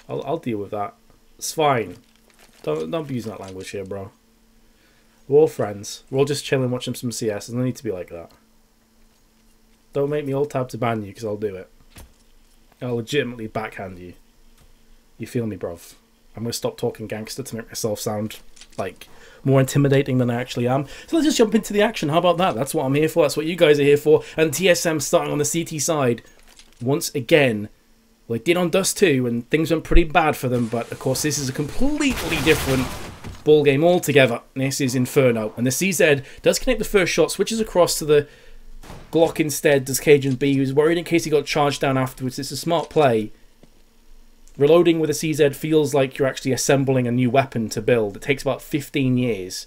I'll deal with that. It's fine. Don't be using that language here, bro. We're all friends. We're all just chilling, watching some CS. There's no need to be like that. Don't make me alt tab to ban you, because I'll do it. I'll legitimately backhand you. You feel me, bruv? I'm going to stop talking gangster to make myself sound, like, more intimidating than I actually am. So let's just jump into the action. How about that? That's what I'm here for. That's what you guys are here for. And TSM starting on the CT side. Once again, well, they did on Dust 2, and things went pretty bad for them. But, of course, this is a completely different ball game altogether. This is Inferno. And the CZ does connect the first shot, switches across to the Glock instead, does cajunb, who's worried in case he got charged down afterwards. It's a smart play. Reloading with a CZ feels like you're actually assembling a new weapon to build. It takes about 15 years.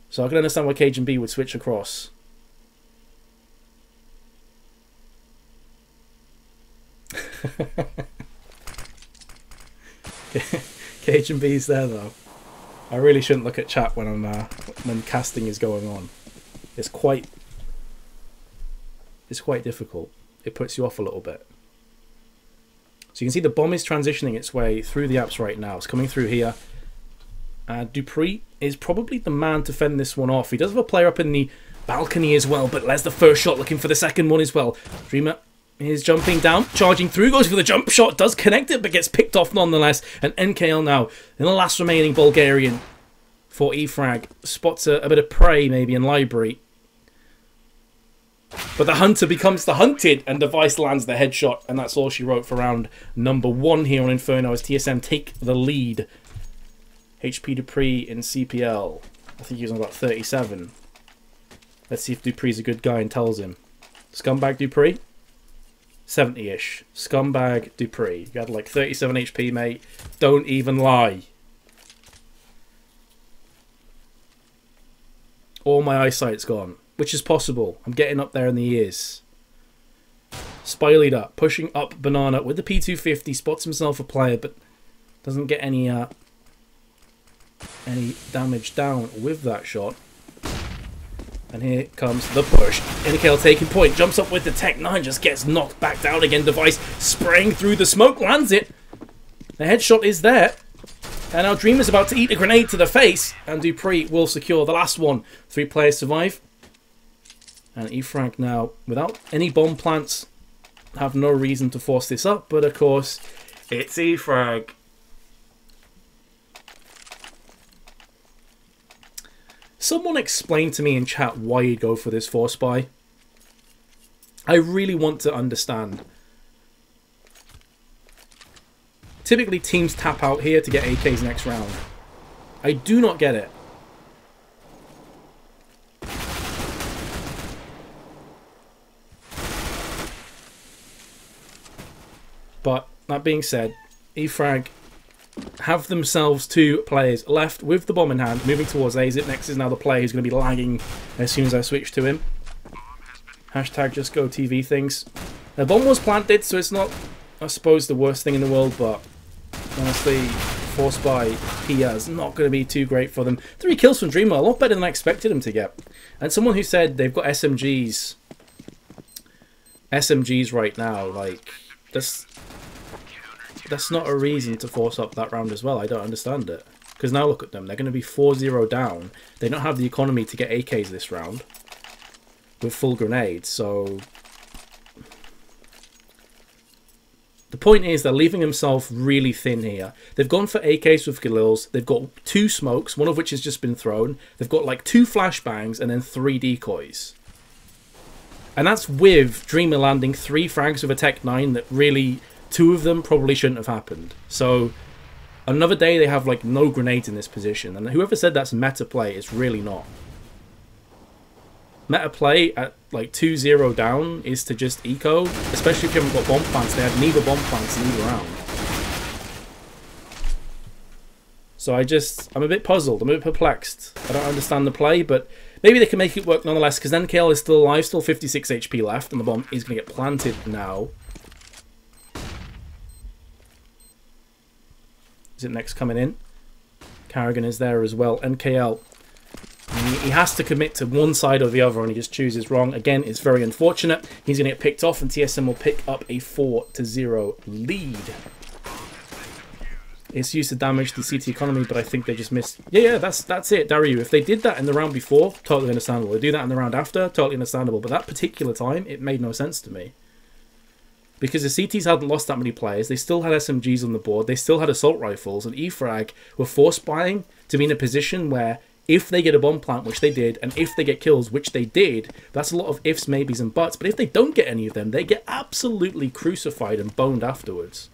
So I can understand why cajunb would switch across. cajunb's there though. I really shouldn't look at chat when when casting is going on. It's quite difficult. It puts you off a little bit. So you can see the bomb is transitioning its way through the apps right now. It's coming through here. dupreeh is probably the man to fend this one off. He does have a player up in the balcony as well, but there's the first shot, looking for the second one as well. Dreamer is jumping down, charging through, goes for the jump shot, does connect it, but gets picked off nonetheless. And NKL now, in the last remaining Bulgarian for E-Frag, spots a bit of prey maybe in library. But the hunter becomes the hunted, and Device lands the headshot, and that's all she wrote for round number 1 here on Inferno as TSM take the lead. HP dupreeh in CPL. I think he was on about 37. Let's see if dupreeh's a good guy and tells him. Scumbag dupreeh? 70-ish. Scumbag dupreeh. You had like 37 HP, mate. Don't even lie. All my eyesight's gone. Which is possible. I'm getting up there in the years. spyleadeR pushing up banana with the P250. Spots himself a player, but doesn't get any damage down with that shot. And here comes the push. Nicolai taking point. Jumps up with the Tech 9. Just gets knocked back down again. Device spraying through the smoke. Lands it. The headshot is there. And now Dreamer's about to eat a grenade to the face. And dupreeh will secure the last one. 3 players survive. And E-Frag now, without any bomb plants, have no reason to force this up. But of course, it's E-Frag. Someone explain to me in chat why you'd go for this force buy. I really want to understand. Typically teams tap out here to get AKs next round. I do not get it. But that being said, E-Frag have themselves 2 players left with the bomb in hand, moving towards A. Zip next is now the player who's going to be lagging as soon as I switch to him. Hashtag just go TV things. The bomb was planted, so it's not, I suppose, the worst thing in the world, but honestly, force by here is not going to be too great for them. 3 kills from Dreamer, a lot better than I expected him to get. And someone who said they've got SMGs right now, like, that's not a reason to force up that round as well. I don't understand it. Because now look at them. They're going to be 4-0 down. They don't have the economy to get AKs this round with full grenades. So the point is they're leaving themselves really thin here. They've gone for AKs with Galils. They've got 2 smokes, one of which has just been thrown. They've got like 2 flashbangs and then 3 decoys. And that's with Dreamer landing 3 frags with a Tech 9 that really... 2 of them probably shouldn't have happened. So another day they have like no grenades in this position, and whoever said that's meta play is really not. Meta play at like 2-0 down is to just eco, especially if you haven't got bomb plants. They had neither bomb plants in either round. So I'm a bit puzzled. I'm a bit perplexed. I don't understand the play, but maybe they can make it work nonetheless, because NKL is still alive, still 56 HP left, and the bomb is going to get planted now. Is it next coming in? Karrigan is there as well. NKL, he has to commit to one side or the other, and he just chooses wrong. Again, it's very unfortunate. He's going to get picked off, and TSM will pick up a 4-0 lead. It's used to damage the CT economy, but I think they just missed. Yeah, that's it, Daru. If they did that in the round before, totally understandable. They do that in the round after, totally understandable. But that particular time, it made no sense to me. Because the CTs hadn't lost that many players. They still had SMGs on the board. They still had assault rifles. And E-Frag were force buying to be in a position where if they get a bomb plant, which they did, and if they get kills, which they did, that's a lot of ifs, maybes, and buts. But if they don't get any of them, they get absolutely crucified and boned afterwards.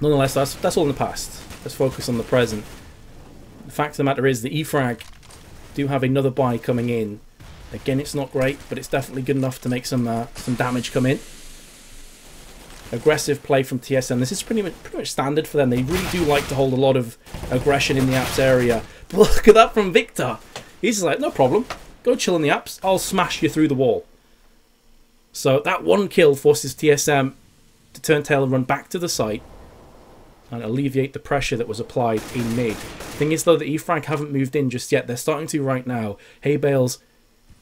Nonetheless, that's all in the past. Let's focus on the present. The fact of the matter is the E-Frag do have another buy coming in. Again, it's not great, but it's definitely good enough to make some damage come in. Aggressive play from TSM. This is pretty much standard for them. They really do like to hold a lot of aggression in the apps area. But look at that from Viktor. He's just like, no problem. Go chill in the apps. I'll smash you through the wall. So that one kill forces TSM to turn tail and run back to the site and alleviate the pressure that was applied in mid. Thing is, though, the E-Frag haven't moved in just yet. They're starting to right now. Hay bales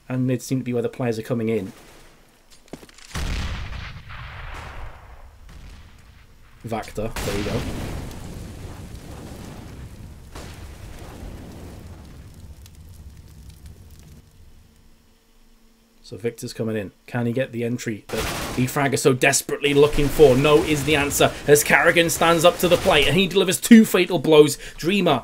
and mid seem to be where the players are coming in. Viktor, there you go. So Viktor's coming in. Can he get the entry that E-Frag are so desperately looking for? No is the answer as karrigan stands up to the plate and he delivers 2 fatal blows. Dreamer,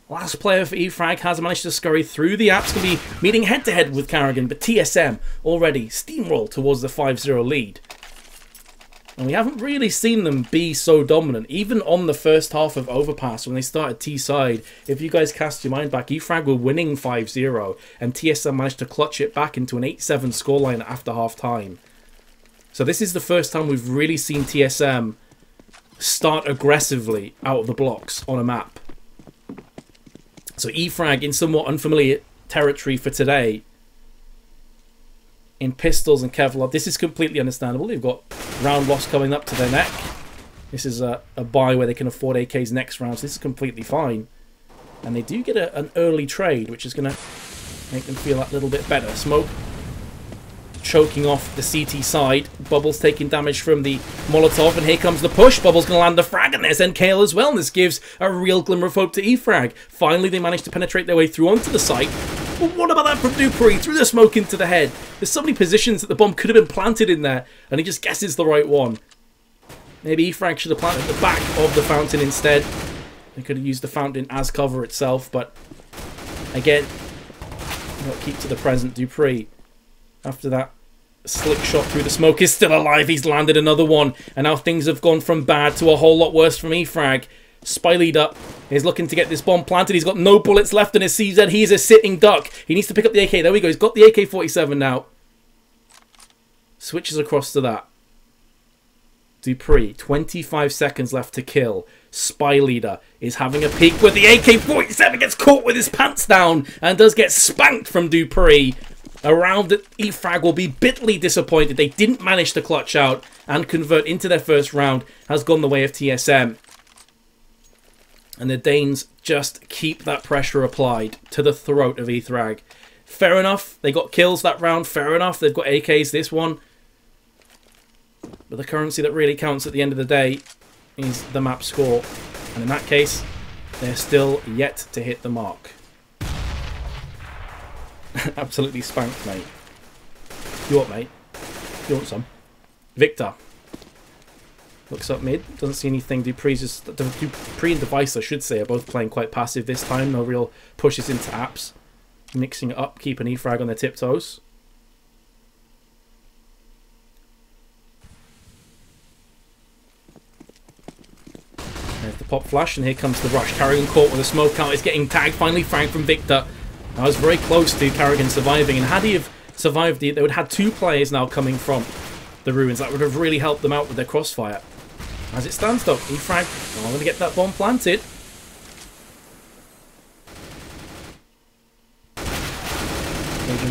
last player for E-Frag, has managed to scurry through the apps. Going to be meeting head-to-head with karrigan, but TSM already steamroll towards the 5-0 lead. And we haven't really seen them be so dominant. Even on the first half of Overpass, when they started T-side, if you guys cast your mind back, E-Frag were winning 5-0, and TSM managed to clutch it back into an 8-7 scoreline after half-time. So this is the first time we've really seen TSM start aggressively out of the blocks on a map. So E-Frag in somewhat unfamiliar territory for today. In pistols and Kevlar, this is completely understandable. They've got round loss coming up to their neck. This is a buy where they can afford AKs next round, so this is completely fine. And they do get an early trade, which is going to make them feel that little bit better. Smoke choking off the CT side. Bubbles taking damage from the Molotov, and here comes the push. Bubbles going to land the frag, and there's NKL as well, and this gives a real glimmer of hope to E-Frag. Finally, they managed to penetrate their way through onto the site. But what about that from dupreeh? Threw the smoke into the head. There's so many positions that the bomb could have been planted in there, and he just guesses the right one. Maybe E-Frag should have planted the back of the fountain instead. They could have used the fountain as cover itself, but again, not keep to the present. dupreeh, after that slick shot through the smoke, is still alive. He's landed another one, and now things have gone from bad to a whole lot worse from E-Frag. spyleadeR is looking to get this bomb planted. He's got no bullets left in his CZ. He is a sitting duck. He needs to pick up the AK. There we go. He's got the AK-47 now. Switches across to that. dupreeh, 25 seconds left to kill. spyleadeR is having a peek with the AK-47. Gets caught with his pants down and does get spanked from dupreeh. A round that E-Frag will be bitterly disappointed. They didn't manage to clutch out and convert into their first round. Has gone the way of TSM. And the Danes just keep that pressure applied to the throat of E-Frag. Fair enough, they got kills that round. Fair enough, they've got AKs this one. But the currency that really counts at the end of the day is the map score. And in that case, they're still yet to hit the mark. Absolutely spanked, mate. You want, mate? You want some? Viktor. Looks up mid, doesn't see anything. dupreeh and Device, I should say, are both playing quite passive this time. No real pushes into apps. Mixing it up, keeping E-Frag on their tiptoes. There's the pop flash, and here comes the rush. karrigan caught with a smoke out. It's getting tagged. Finally fragged from Viktor. I was very close to karrigan surviving, and had he have survived, they would have had 2 players now coming from the ruins. That would have really helped them out with their crossfire. As it stands though, E-Frag are going to get that bomb planted.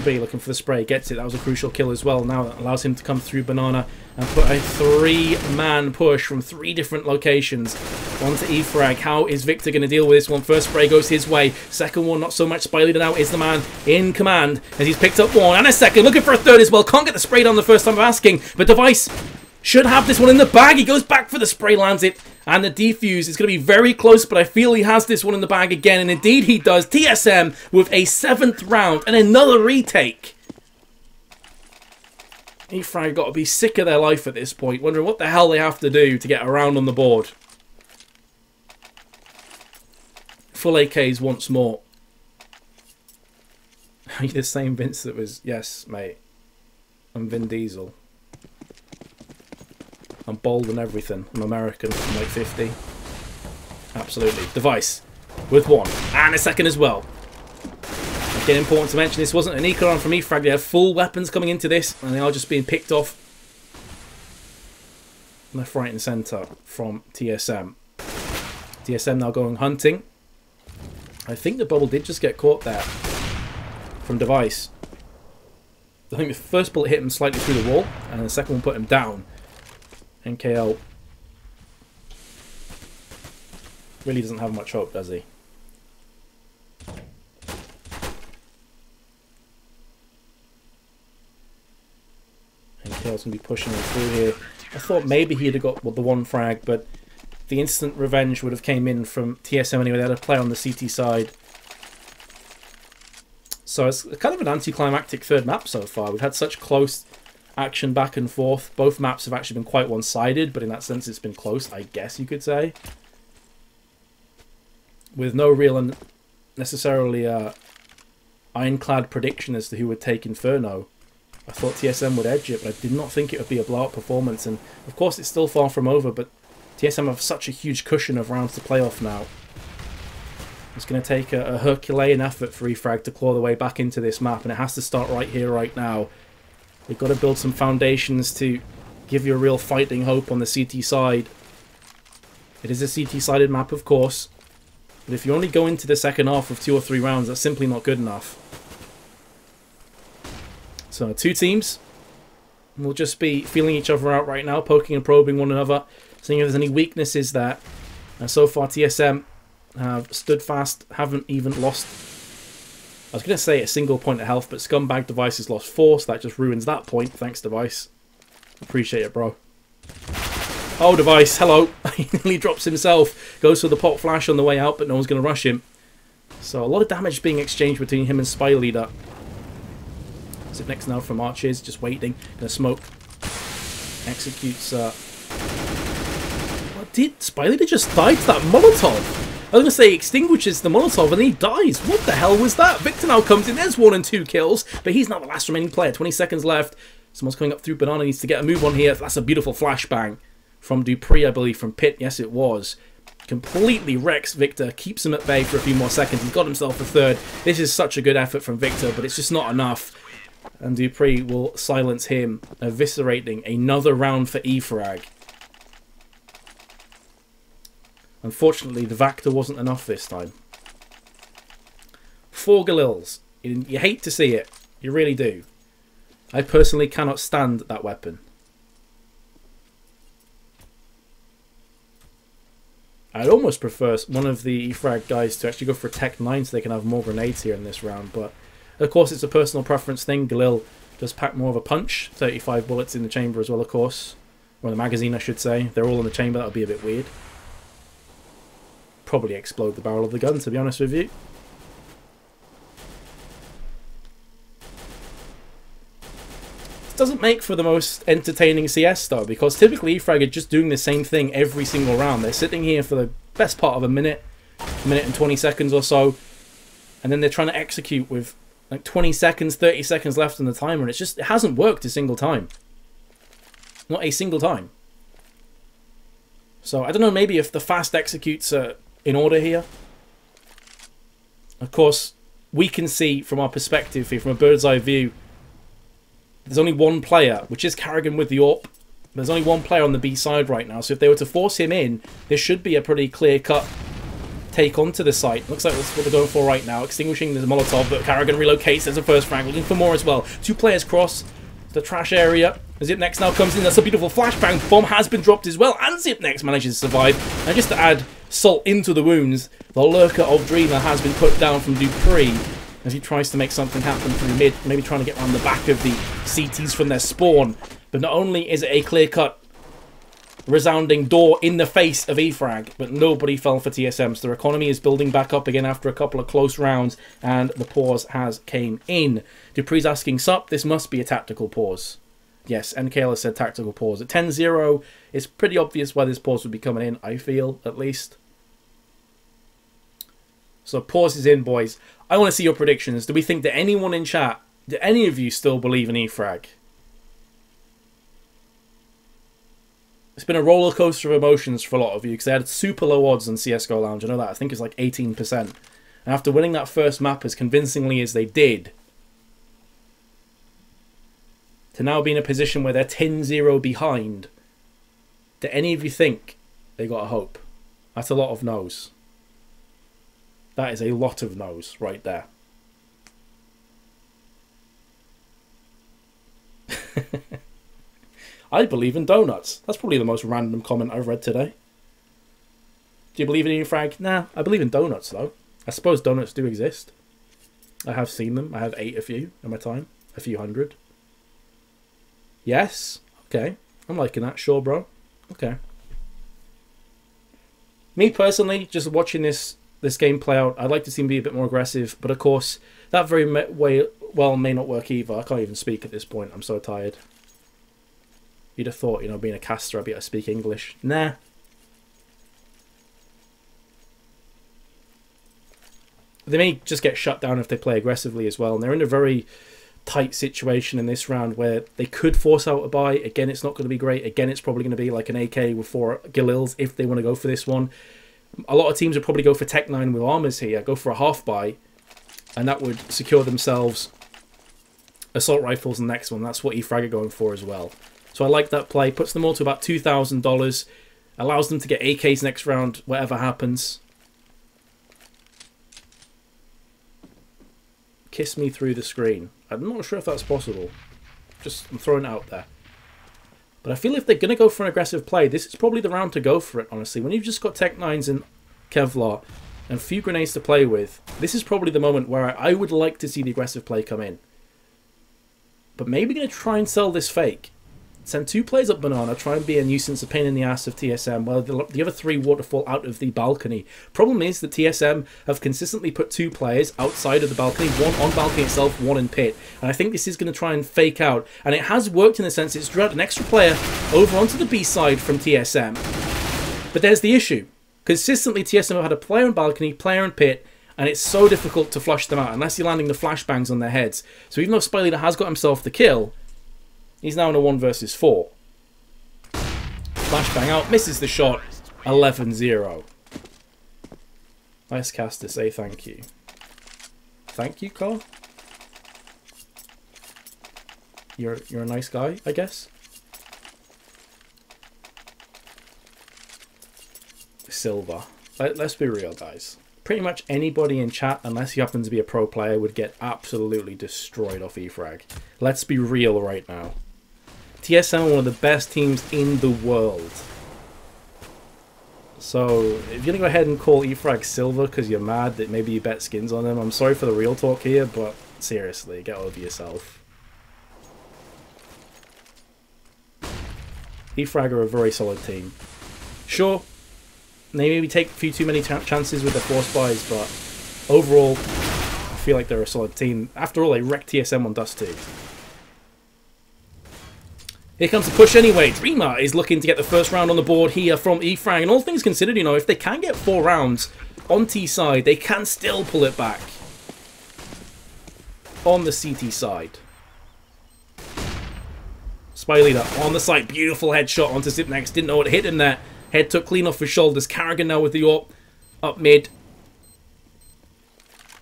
cajunb looking for the spray, gets it. That was a crucial kill as well. Now that allows him to come through banana and put a 3-man push from 3 different locations onto E-Frag. How is Viktor going to deal with this one? First spray goes his way. Second one, not so much. spyleadeR now is the man in command as he's picked up one and a second. Looking for a third as well. Can't get the spray down the first time of asking, but Device should have this one in the bag. He goes back for the spray, lands it, and the defuse is going to be very close, but I feel he has this one in the bag again, and indeed he does. TSM with a 7th round and another retake. E-Frag got to be sick of their life at this point, wondering what the hell they have to do to get around on the board. Full AKs once more. Are you the same Vince that was... Yes, mate. I'm Vin Diesel. I'm bold and everything. I'm American. I'm like 50. Absolutely. Device. With 1. And a 2nd as well. Again, important to mention, this wasn't an eco run from E-Frag. They have full weapons coming into this, and they are just being picked off left, right, and centre from TSM. TSM now going hunting. I think the bubble did just get caught there from Device. I think the first bullet hit him slightly through the wall, and the second one put him down. NKL really doesn't have much hope, does he? NKL's going to be pushing him through here. I thought maybe he'd have got the 1 frag, but the instant revenge would have came in from TSM anyway. They had a play on the CT side. So it's kind of an anticlimactic 3rd map so far. We've had such close action back and forth. Both maps have actually been quite one-sided, but in that sense it's been close, I guess you could say. With no real necessarily ironclad prediction as to who would take Inferno. I thought TSM would edge it, but I did not think it would be a blowout performance. And of course it's still far from over, but TSM have such a huge cushion of rounds to play off now. It's going to take a Herculean effort for E-Frag to claw their way back into this map, and it has to start right here, right now. They've got to build some foundations to give you a real fighting hope on the CT side. It is a CT-sided map, of course, but if you only go into the second half of 2 or 3 rounds, that's simply not good enough. So 2 teams will just be feeling each other out right now, poking and probing one another, seeing if there's any weaknesses there. And so far TSM have stood fast, haven't even lost, I was going to say a single point of health, but Scumbag Device has lost 4, so that just ruins that point. Thanks, Device. Appreciate it, bro. Oh, Device, hello. He nearly drops himself. Goes for the pop flash on the way out, but no one's going to rush him. So a lot of damage being exchanged between him and spyleadeR. Zip next now from Arches, just waiting. Gonna smoke. Executes. What did spyleadeR just die to that Molotov? I was going to say extinguishes the Molotov and he dies. What the hell was that? Viktor now comes in. There's 1 and 2 kills, but he's not the last remaining player. 20 seconds left. Someone's coming up through Banana. Needs to get a move on here. That's a beautiful flashbang from dupreeh, I believe, from Pit. Yes, it was. Completely wrecks Viktor. Keeps him at bay for a few more seconds. He's got himself a 3rd. This is such a good effort from Viktor, but it's just not enough. And dupreeh will silence him, eviscerating another round for E-Frag. Unfortunately, the Vector wasn't enough this time. 4 Galils. You hate to see it. You really do. I personally cannot stand that weapon. I'd almost prefer one of the E-Frag guys to actually go for a Tech 9 so they can have more grenades here in this round. But, of course, it's a personal preference thing. Galil does pack more of a punch. 35 bullets in the chamber as well, of course. Or in the magazine, I should say. They're all in the chamber. That would be a bit weird. Probably explode the barrel of the gun, to be honest with you. This doesn't make for the most entertaining CS though, because typically E-Frag are just doing the same thing every single round. They're sitting here for the best part of a minute and 20 seconds or so, and then they're trying to execute with like 20 seconds, 30 seconds left on the timer, and it hasn't worked a single time. Not a single time. So I don't know, maybe if the fast executes are in order here. Of course, we can see from our perspective here, from a bird's eye view, there's only 1 player, which is karrigan with the AWP. There's only 1 player on the B side right now, so if they were to force him in, there should be a pretty clear-cut take onto the site. Looks like that's what they're going for right now, extinguishing the Molotov, but karrigan relocates as a first frag, looking for more as well. 2 players cross the trash area. Zip next now comes in. That's a beautiful flashbang. Bomb has been dropped as well, and Zip next manages to survive. And just to add salt into the wounds, the lurker of Dreamer has been put down from dupreeh as he tries to make something happen through mid, maybe trying to get around the back of the CTs from their spawn. But not only is it a clear-cut resounding door in the face of E-Frag, but nobody fell for TSM, so their economy is building back up again after a couple of close rounds, and the pause has came in. Dupreeh's asking, sup, this must be a tactical pause. Yes, NKL said tactical pause. At 10-0, it's pretty obvious why this pause would be coming in, I feel, at least. So pause is in, boys. I want to see your predictions. Do we think that anyone in chat, do any of you still believe in E-Frag? It's been a roller coaster of emotions for a lot of you because they had super low odds on CSGO Lounge. I know that. I think it's like 18%. And after winning that first map as convincingly as they did, to now be in a position where they're 10-0 behind, do any of you think they got a hope? That's a lot of no's. That is a lot of no's right there. I believe in donuts. That's probably the most random comment I've read today. Do you believe in E-Frag? Nah, I believe in donuts though. I suppose donuts do exist. I have seen them. I have ate a few in my time. A few hundred. Yes. Okay. I'm liking that. Sure, bro. Okay. Me personally, just watching this game play out, I'd like to see him be a bit more aggressive. But of course, that very well may not work either. I can't even speak at this point. I'm so tired. You'd have thought, you know, being a caster, I'd be able to speak English. Nah. They may just get shut down if they play aggressively as well. And they're in a very tight situation in this round where they could force out a buy. Again, it's not going to be great. Again, it's probably going to be like an AK with 4 Galils if they want to go for this one. A lot of teams would probably go for Tech 9 with armors here. Go for a half buy. And that would secure themselves assault rifles in the next one. That's what E-Frag are going for as well. So I like that play. Puts them all to about $2,000. Allows them to get AKs next round, whatever happens. Kiss me through the screen. I'm not sure if that's possible. I'm throwing it out there. But I feel if they're going to go for an aggressive play, this is probably the round to go for it, honestly. When you've just got Tech 9s and Kevlar and a few grenades to play with, this is probably the moment where I would like to see the aggressive play come in. But maybe going to try and sell this fake. Send 2 players up banana, try and be a nuisance, a pain in the ass of TSM, while the other 3 waterfall out of the balcony. Problem is that TSM have consistently put 2 players outside of the balcony, 1 on balcony itself, 1 in pit. And I think this is going to try and fake out. And it has worked in the sense it's dragged an extra player over onto the B side from TSM. But there's the issue. Consistently, TSM have had a player on balcony, player in pit, and it's so difficult to flush them out unless you're landing the flashbangs on their heads. So even though spyleadeR has got himself the kill, he's now in a 1 versus 4. Flashbang out, misses the shot, 11-0. Nice caster, say thank you. Thank you, Carl? You're a nice guy, I guess? Silver. Let's be real, guys. Pretty much anybody in chat, unless you happen to be a pro player, would get absolutely destroyed off E-Frag. Let's be real right now. TSM are one of the best teams in the world. So, if you're going to go ahead and call E-Frag silver because you're mad that maybe you bet skins on them, I'm sorry for the real talk here, but seriously, get over yourself. E-Frag are a very solid team. Sure, they maybe take a few too many chances with their force buys, but overall, I feel like they're a solid team. After all, they wrecked TSM on Dust 2. Here comes the push anyway. Dreamer is looking to get the first round on the board here from E-Frag. And all things considered, you know, if they can get 4 rounds on T side, they can still pull it back on the CT side. spyleadeR on the side. Beautiful headshot onto Zip next. Didn't know what hit him there. Head took clean off his shoulders. karrigan now with the AWP up mid.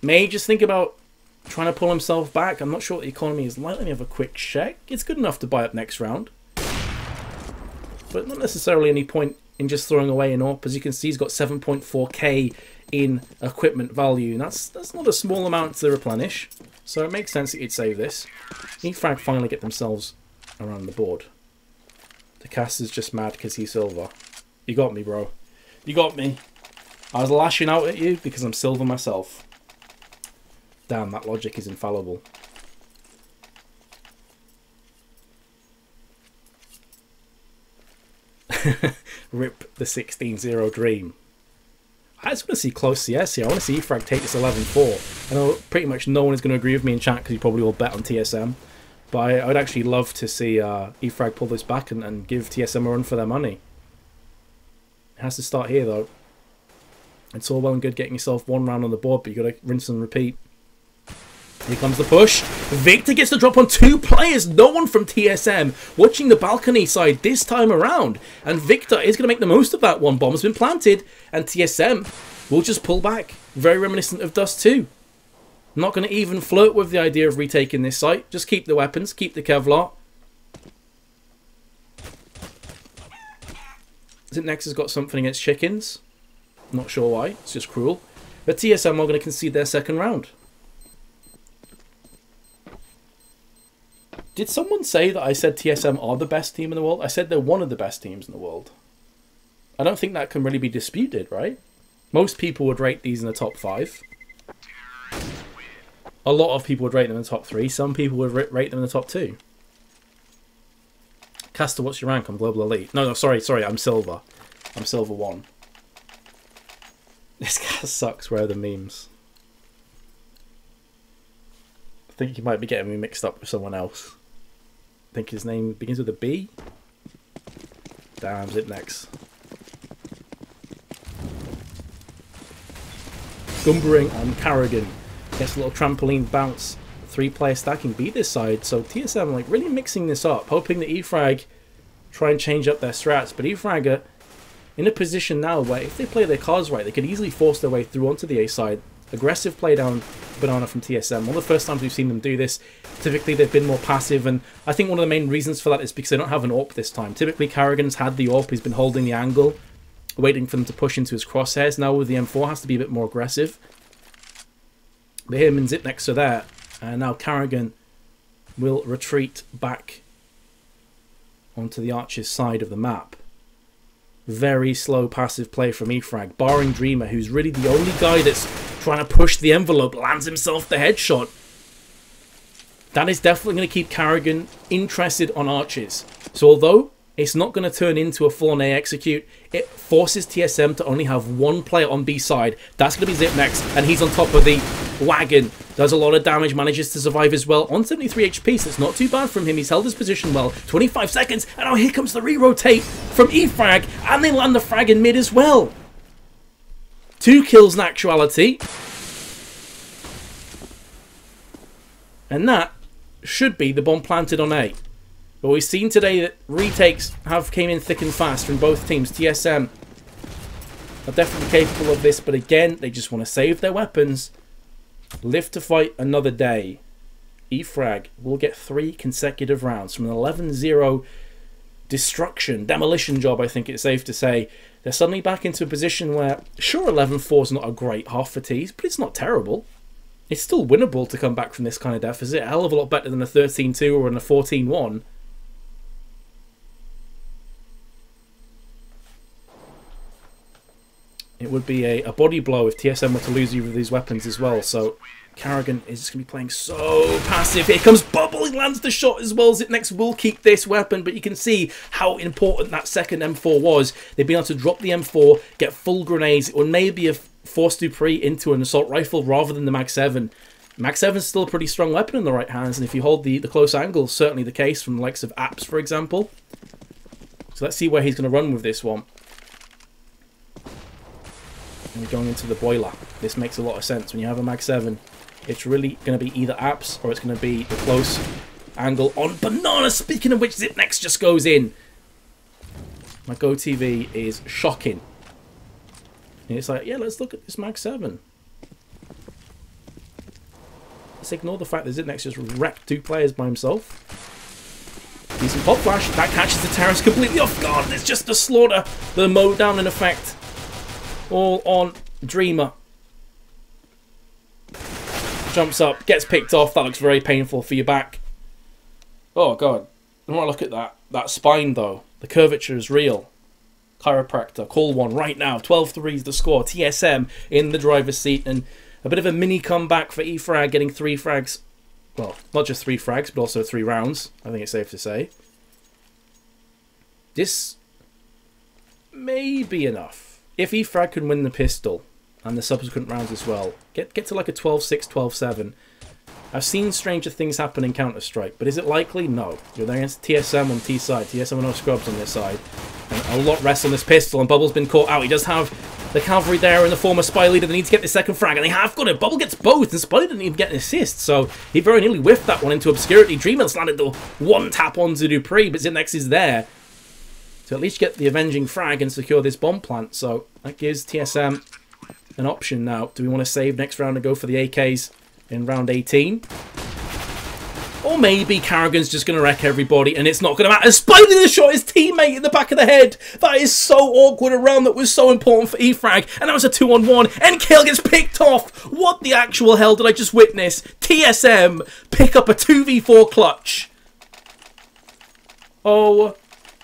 May just think about trying to pull himself back. I'm not sure what the economy is like. Let me have a quick check. It's good enough to buy up next round. But not necessarily any point in just throwing away an AWP. As you can see, he's got 7.4k in equipment value. And that's not a small amount to replenish. So it makes sense that you'd save this. E-Frag finally get themselves around the board. The caster's just mad because he's silver. You got me, bro. You got me. I was lashing out at you because I'm silver myself. Damn, that logic is infallible. Rip the 16-0 dream. I just want to see close CS here. I want to see E-Frag take this 11-4. I know pretty much no one is going to agree with me in chat because you probably all bet on TSM. But I would actually love to see E-Frag pull this back and give TSM a run for their money. It has to start here though. It's all well and good getting yourself one round on the board, but you got to rinse and repeat. Here comes the push. Viktor gets the drop on 2 players. No one from TSM watching the balcony side this time around. And Viktor is going to make the most of that one. Bomb has been planted. And TSM will just pull back. Very reminiscent of Dust 2. Not going to even flirt with the idea of retaking this site. Just keep the weapons. Keep the Kevlar. Zipnex has got something against chickens. Not sure why. It's just cruel. But TSM are going to concede their second round. Did someone say that I said TSM are the best team in the world? I said they're one of the best teams in the world. I don't think that can really be disputed, right? Most people would rate these in the top 5. A lot of people would rate them in the top 3. Some people would rate them in the top 2. Caster, what's your rank? I'm Global Elite. No, sorry, I'm Silver. I'm Silver 1. This guy sucks. Where are the memes? I think you might be getting me mixed up with someone else. I think his name begins with a B. Damn, Zipnex. Gumbering on karrigan. Gets a little trampoline bounce. 3-player stacking beat this side. So TSM like really mixing this up. Hoping that E-Frag try and change up their strats. But E-Frag are in a position now where if they play their cards right, they could easily force their way through onto the A side. Aggressive play down banana from TSM. One of the first times we've seen them do this. Typically they've been more passive, and I think one of the main reasons for that is because they don't have an AWP this time. Typically karrigan's had the AWP, he's been holding the angle, waiting for them to push into his crosshairs. Now with the M4 has to be a bit more aggressive. But him and Zipnex are there, and now karrigan will retreat back onto the Archer's side of the map. Very slow passive play from E-Frag, barring Dreamer, who's really the only guy that's trying to push the envelope, lands himself the headshot. That is definitely going to keep karrigan interested on Archers. So although it's not going to turn into a full-on A execute, it forces TSM to only have one player on B side. That's going to be Zipnex, and he's on top of the wagon. Does a lot of damage, manages to survive as well. On 73 HP, so it's not too bad from him. He's held his position well. 25 seconds, and now here comes the re-rotate from E-Frag, and they land the frag in mid as well. 2 kills in actuality. And that should be the bomb planted on A. But we've seen today that retakes have came in thick and fast from both teams. TSM are definitely capable of this, but again, they just want to save their weapons. Live to fight another day. E-Frag will get 3 consecutive rounds from an 11-0 destruction, demolition job, I think it's safe to say. They're suddenly back into a position where, sure, 11-4 is not a great half for T's, but it's not terrible. It's still winnable to come back from this kind of deficit. A hell of a lot better than a 13-2 or a 14-1. It would be a body blow if TSM were to lose either of these weapons as well. So karrigan is just going to be playing so passive. Here comes Bubble. He lands the shot as well. Zipnex will keep this weapon, but you can see how important that second M4 was. They've been able to drop the M4, get full grenades, or maybe have forced dupreeh into an assault rifle rather than the Mag 7. Mag 7 is still a pretty strong weapon in the right hands, and if you hold the close angle, certainly the case from the likes of Apps, for example. So let's see where he's going to run with this one. And we're going into the boiler. This makes a lot of sense. When you have a Mag 7, it's really going to be either Apps or it's going to be the close angle on Banana. Speaking of which, Zipnex just goes in. My GoTV is shocking. And it's like, yeah, let's look at this Mag 7. Let's ignore the fact that Zipnex just wrecked 2 players by himself. Decent pop flash. That catches the terrace completely off guard. It's just a slaughter. The mow down in effect. All on Dreamer. Jumps up, gets picked off. That looks very painful for your back. Oh, God. I want to look at that. That spine, though. The curvature is real. Chiropractor, call one right now. 12-3 is the score. TSM in the driver's seat. And a bit of a mini comeback for E-Frag, getting 3 frags. Well, not just 3 frags, but also 3 rounds. I think it's safe to say. This maybe enough. If E-Frag can win the pistol and the subsequent rounds as well, get to like a 12-6, 12-7. I've seen stranger things happen in Counter-Strike, but is it likely? No. You're there against TSM on T side, TSM with no scrubs on this side, and a lot rests on this pistol, and Bubble's been caught out. He does have the cavalry there in the form of spyleadeR. They need to get the second frag, and they have got it. Bubble gets both, and Spy didn't even get an assist, so he very nearly whiffed that one into obscurity. Dreamers landed the one tap onto dupreeh, but Zipnex is there to at least get the avenging frag and secure this bomb plant, so that gives TSM an option now. Do we want to save next round and go for the AKs in round 18? Or maybe karrigan's just going to wreck everybody and it's not going to matter. spyleadeR shot his teammate in the back of the head. That is so awkward. A round that was so important for E-Frag. And that was a 2-on-1. NKL gets picked off. What the actual hell did I just witness? TSM pick up a 2v4 clutch. Oh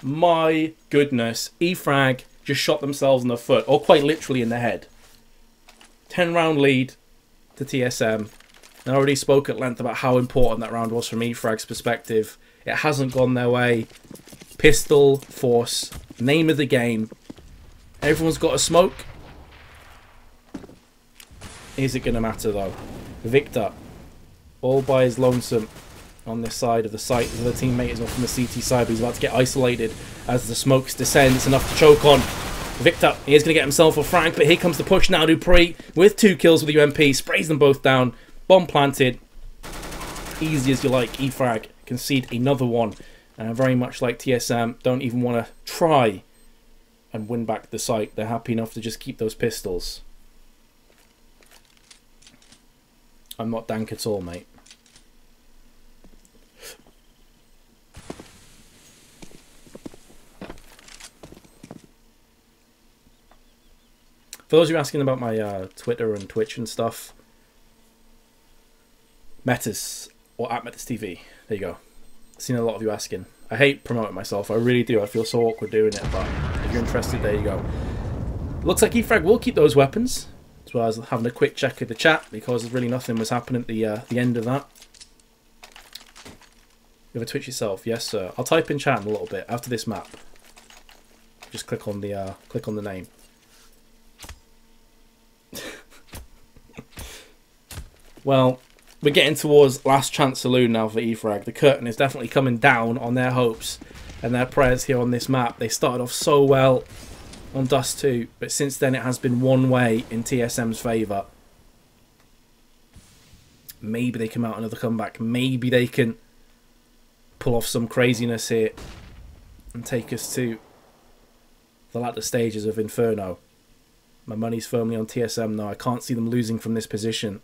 my goodness. E-Frag just shot themselves in the foot. Or quite literally in the head. 10-round lead to TSM. I already spoke at length about how important that round was from E-Frag's perspective. It hasn't gone their way. Pistol, force, name of the game. Everyone's got a smoke. Is it going to matter though? Viktor, all by his lonesome on this side of the site. The other teammate is off on the CT side, but he's about to get isolated as the smokes descend. It's enough to choke on. Viktor, he is going to get himself a frag, but here comes the push now. dupreeh with 2 kills with the UMP, sprays them both down. Bomb planted. Easy as you like. E-Frag concede another one. Very much like TSM, don't even want to try and win back the site. They're happy enough to just keep those pistols. I'm not dank at all, mate. For those of you asking about my Twitter and Twitch and stuff, Metas or at Metas TV. There you go. I've seen a lot of you asking. I hate promoting myself. I really do. I feel so awkward doing it. But if you're interested, there you go. Looks like E-Frag will keep those weapons, as well as having a quick check of the chat because really nothing was happening at the end of that. You have a Twitch yourself? Yes, sir. I'll type in chat in a little bit after this map. Just click on the name. Well, we're getting towards last chance saloon now for E-Frag. The curtain is definitely coming down on their hopes and their prayers here on this map. They started off so well on Dust 2, but since then it has been one way in TSM's favour. Maybe they come out another comeback. Maybe they can pull off some craziness here and take us to the latter stages of Inferno. My money's firmly on TSM now. I can't see them losing from this position.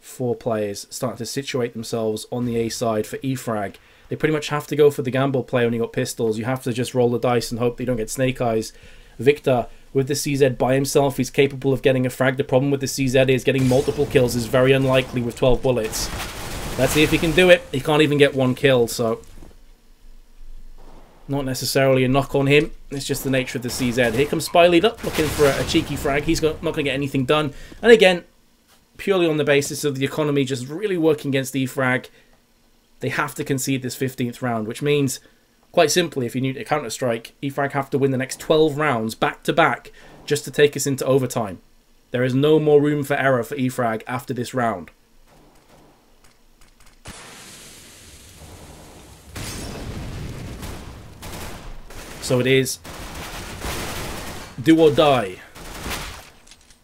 4 players starting to situate themselves on the A side for E-Frag. They pretty much have to go for the gamble play when you got pistols. You have to just roll the dice and hope they don't get snake eyes. Viktor with the CZ by himself, he's capable of getting a frag. The problem with the CZ is getting multiple kills is very unlikely with 12 bullets. Let's see if he can do it. He can't even get 1 kill, so not necessarily a knock on him. It's just the nature of the CZ. Here comes spyleadeR looking for a cheeky frag. He's not going to get anything done. And again, purely on the basis of the economy just really working against E-Frag, they have to concede this 15th round, which means, quite simply, if you need a Counter-Strike, E-Frag have to win the next 12 rounds back-to-back just to take us into overtime. There is no more room for error for E-Frag after this round. So it is do or die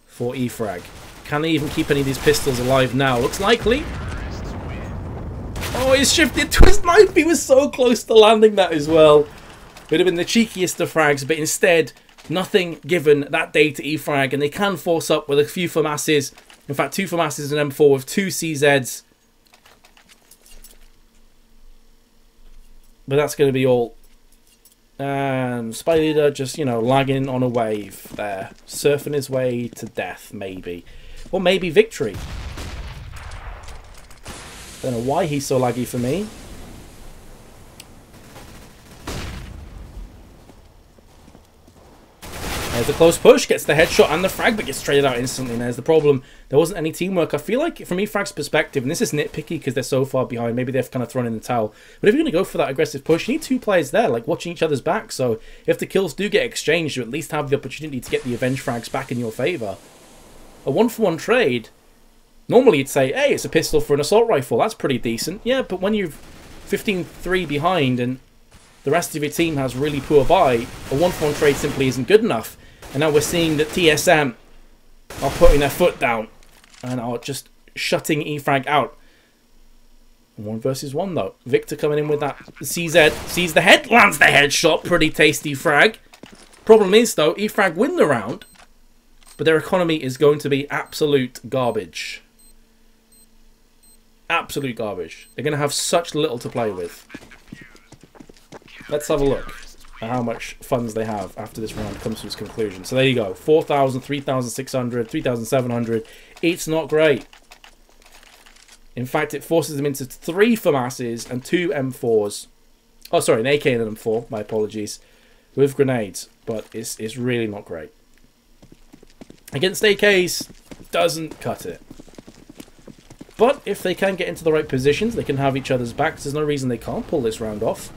for E-Frag. Can they even keep any of these pistols alive now? Looks likely. Oh, he's shifted to his knife. He was so close to landing that as well. Would have been the cheekiest of frags, but instead, nothing given that day to E-Frag, and they can force up with a few FAMASs. In fact, 2 FAMASs and M4 with 2 CZs. But that's going to be all. And spyleadeR just, you know, lagging on a wave there. Surfing his way to death, maybe. Or maybe victory. I don't know why he's so laggy for me. There's a close push, gets the headshot and the frag, but gets traded out instantly. And there's the problem. There wasn't any teamwork. I feel like, from E-Frag's perspective, and this is nitpicky because they're so far behind, maybe they've kind of thrown in the towel. But if you're going to go for that aggressive push, you need two players there, like watching each other's back. So if the kills do get exchanged, you at least have the opportunity to get the avenge frags back in your favour. A 1-for-1 trade, normally you'd say, hey, it's a pistol for an assault rifle. That's pretty decent. Yeah, but when you're 15-3 behind and the rest of your team has really poor buy, a 1-for-1 trade simply isn't good enough. And now we're seeing that TSM are putting their foot down and are just shutting E-Frag out. 1 versus 1 though. Viktor coming in with that CZ, sees the head, lands the headshot, pretty tasty frag. Problem is though, E-Frag win the round, but their economy is going to be absolute garbage. Absolute garbage. They're going to have such little to play with. Let's have a look at how much funds they have after this round comes to its conclusion. So there you go. 4,000, 3,600, 3,700. It's not great. In fact, it forces them into 3 FAMASs and 2 M4s. Oh, sorry, an AK and an M4. My apologies. With grenades. But it's really not great. Against AKs, doesn't cut it. But if they can get into the right positions, they can have each other's backs. There's no reason they can't pull this round off.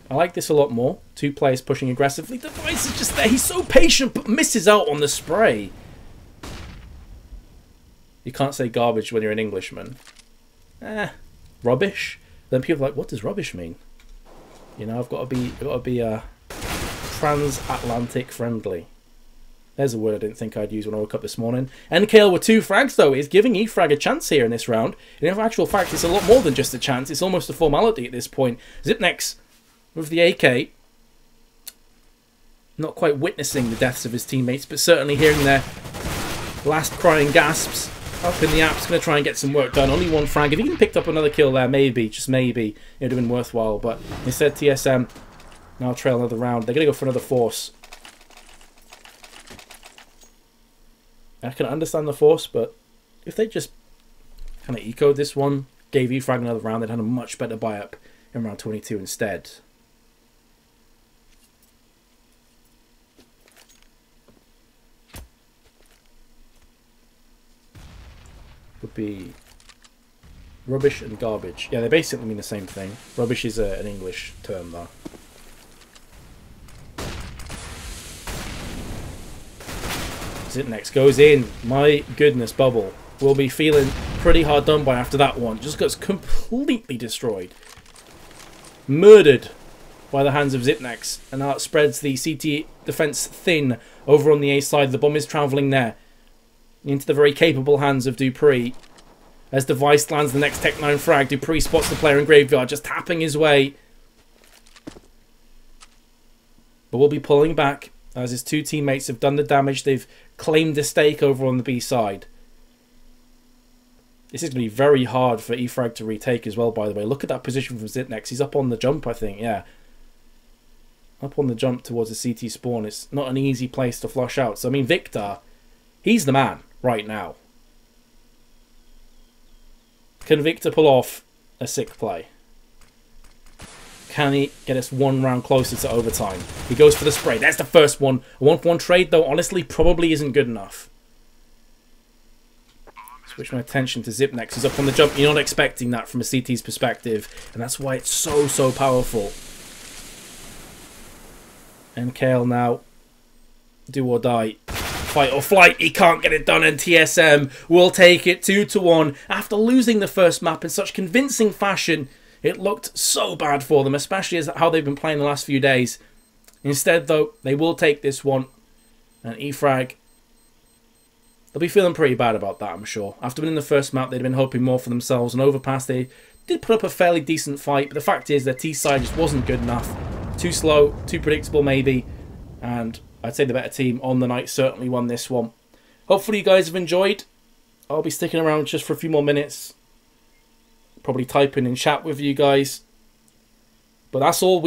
I like this a lot more. 2 players pushing aggressively. Device is just there. He's so patient, but misses out on the spray. You can't say garbage when you're an Englishman. Rubbish. Then people are like, what does rubbish mean? You know, I've got to be transatlantic friendly. There's a word I didn't think I'd use when I woke up this morning. NKL with 2 frags, though, is giving E-Frag a chance here in this round. And in actual fact, it's a lot more than just a chance. It's almost a formality at this point. Xyp9x with the AK. Not quite witnessing the deaths of his teammates, but certainly hearing their last crying gasps up in the apps. Going to try and get some work done. Only 1 frag. If he can picked up another kill there, maybe, just maybe, it would have been worthwhile. But instead, TSM now trail another round. They're going to go for another force. I can understand the force, but if they just kind of ecoed this one, gave E-Frag another round, they'd had a much better buy-up in round 22 instead. Would be rubbish and garbage. Yeah, they basically mean the same thing. Rubbish is an English term, though. Xyp9x goes in. My goodness, Bubble will be feeling pretty hard done by after that one. Just gets completely destroyed. Murdered by the hands of Xyp9x. And now it spreads the CT defense thin over on the A side. The bomb is traveling there into the very capable hands of dupreeh. As Device lands the next Tech 9 frag, dupreeh spots the player in graveyard, just tapping his way. But we'll be pulling back as his 2 teammates have done the damage. They've claimed the stake over on the B side. This is going to be very hard for E-Frag to retake as well, by the way. Look at that position from Xyp9x. He's up on the jump, I think, yeah. Up on the jump towards the CT spawn. It's not an easy place to flush out. So, I mean, Viktor, he's the man right now. Can Viktor pull off a sick play? Can he get us 1 round closer to overtime? He goes for the spray. That's the first one. A 1-for-1 trade, though, honestly, probably isn't good enough. Switch my attention to Xyp9x. He's up on the jump. You're not expecting that from a CT's perspective. And that's why it's so, so powerful. NKL now. Do or die. Fight or flight. He can't get it done. And TSM will take it 2-1. After losing the first map in such convincing fashion, it looked so bad for them, especially as how they've been playing the last few days. Instead, though, they will take this one. And E-Frag, they'll be feeling pretty bad about that, I'm sure. After winning the first map, they'd been hoping more for themselves. And Overpass, they did put up a fairly decent fight. But the fact is, their T side just wasn't good enough. Too slow, too predictable, maybe. And I'd say the better team on the night certainly won this one. Hopefully you guys have enjoyed. I'll be sticking around just for a few more minutes. Probably typing in chat with you guys. But that's all.